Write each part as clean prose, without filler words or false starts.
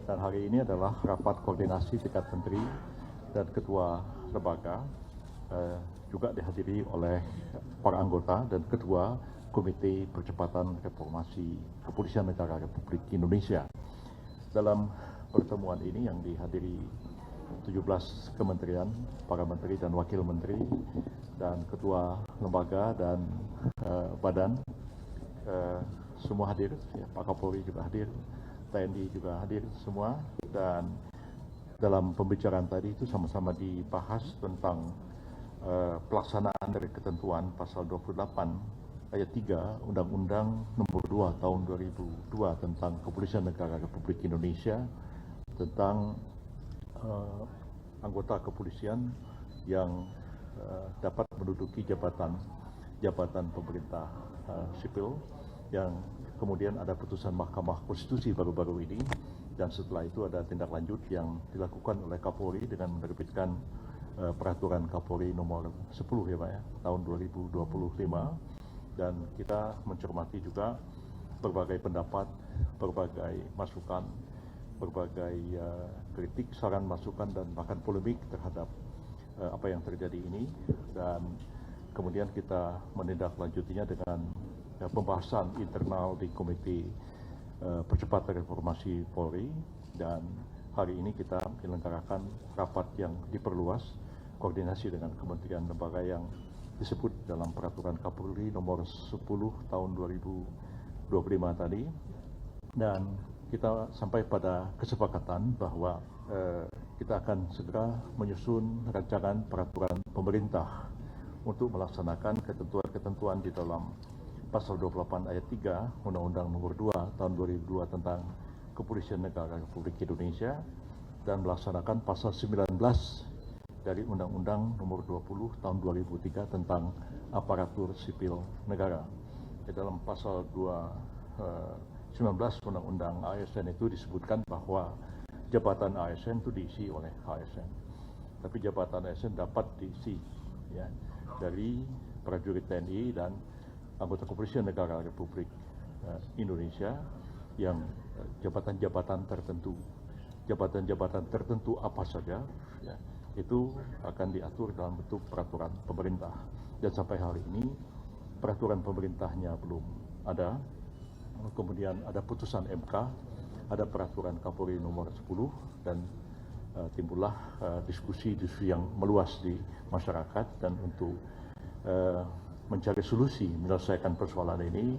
Dan hari ini adalah rapat koordinasi tingkat menteri dan ketua lembaga, juga dihadiri oleh para anggota dan ketua Komite Percepatan Reformasi Kepolisian Negara Republik Indonesia. Dalam pertemuan ini yang dihadiri 17 kementerian, para menteri dan wakil menteri, dan ketua lembaga dan badan, semua hadir, ya, Pak Kapolri juga hadir, TNI juga hadir semua, dan dalam pembicaraan tadi itu sama-sama dibahas tentang pelaksanaan dari ketentuan pasal 28 ayat 3 Undang-Undang Nomor 2 Tahun 2002 tentang Kepolisian Negara Republik Indonesia tentang anggota kepolisian yang dapat menduduki jabatan pemerintah sipil, yang kemudian ada putusan Mahkamah Konstitusi baru-baru ini, dan setelah itu ada tindak lanjut yang dilakukan oleh Kapolri dengan menerbitkan peraturan Kapolri nomor 10 ya Pak ya, tahun 2025, dan kita mencermati juga berbagai pendapat, berbagai masukan, berbagai kritik, saran, masukan, dan bahkan polemik terhadap apa yang terjadi ini, dan kemudian kita menindaklanjutinya dengan pembahasan internal di Komite Percepatan Reformasi Polri, dan hari ini kita menyelenggarakan rapat yang diperluas koordinasi dengan kementerian lembaga yang disebut dalam peraturan Kapolri nomor 10 tahun 2025 tadi, dan kita sampai pada kesepakatan bahwa kita akan segera menyusun rancangan peraturan pemerintah untuk melaksanakan ketentuan-ketentuan di dalam Pasal 28 ayat 3 Undang-Undang Nomor 2 Tahun 2002 tentang Kepolisian Negara Republik Indonesia, dan melaksanakan Pasal 19 dari Undang-Undang Nomor 20 Tahun 2003 tentang Aparatur Sipil Negara. Di dalam Pasal 19 Undang-Undang ASN itu disebutkan bahwa jabatan ASN itu diisi oleh ASN, tapi jabatan ASN dapat diisi ya dari prajurit TNI dan anggota Kepolisian Negara Republik Indonesia yang jabatan-jabatan tertentu apa saja ya, itu akan diatur dalam bentuk peraturan pemerintah, dan sampai hari ini peraturan pemerintahnya belum ada. Kemudian ada putusan MK, ada peraturan Kapolri nomor 10, dan timbullah diskusi yang meluas di masyarakat, dan untuk mencari solusi menyelesaikan persoalan ini,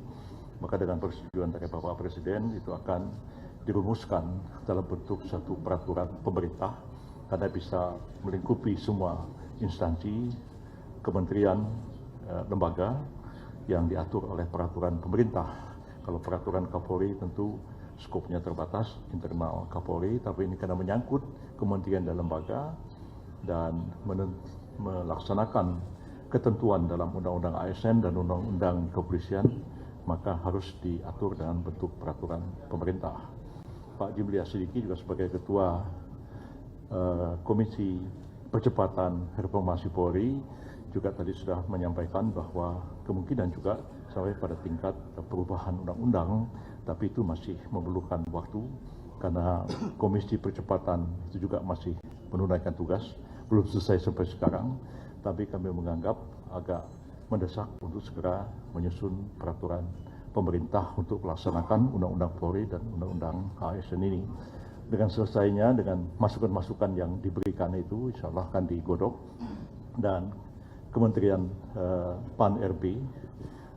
maka dengan persetujuan dari Bapak Presiden itu akan dirumuskan dalam bentuk satu peraturan pemerintah, karena bisa melingkupi semua instansi, kementerian, lembaga yang diatur oleh peraturan pemerintah. Kalau peraturan Kapolri tentu skopnya terbatas, internal Kapolri, tapi ini karena menyangkut kementerian dan lembaga dan melaksanakan ketentuan dalam Undang-Undang ASN dan Undang-Undang Kepolisian, maka harus diatur dengan bentuk peraturan pemerintah. Pak Jimli Asidiki juga sebagai Ketua Komisi Percepatan Reformasi Polri juga tadi sudah menyampaikan bahwa kemungkinan juga sampai pada tingkat perubahan undang-undang, tapi itu masih memerlukan waktu karena Komisi Percepatan itu juga masih menunaikan tugas, belum selesai sampai sekarang. Tapi kami menganggap agak mendesak untuk segera menyusun peraturan pemerintah untuk melaksanakan Undang-Undang Polri dan Undang-Undang ASN ini. Dengan selesainya, dengan masukan-masukan yang diberikan itu, insya Allah akan digodok, dan Kementerian PAN-RB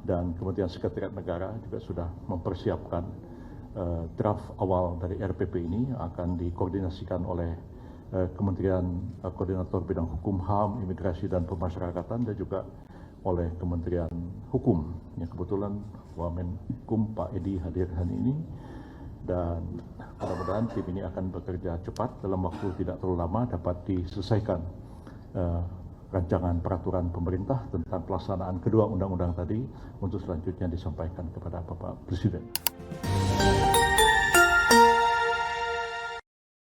dan Kementerian Sekretariat Negara juga sudah mempersiapkan draft awal dari RPP ini, akan dikoordinasikan oleh Kementerian Koordinator Bidang Hukum, HAM, Imigrasi dan Pemasyarakatan, dan juga oleh Kementerian Hukum. Yang kebetulan Wamenkum Pak Edi hadir hari ini, dan mudah-mudahan tim ini akan bekerja cepat, dalam waktu tidak terlalu lama dapat diselesaikan rancangan peraturan pemerintah tentang pelaksanaan kedua undang-undang tadi untuk selanjutnya disampaikan kepada Bapak Presiden.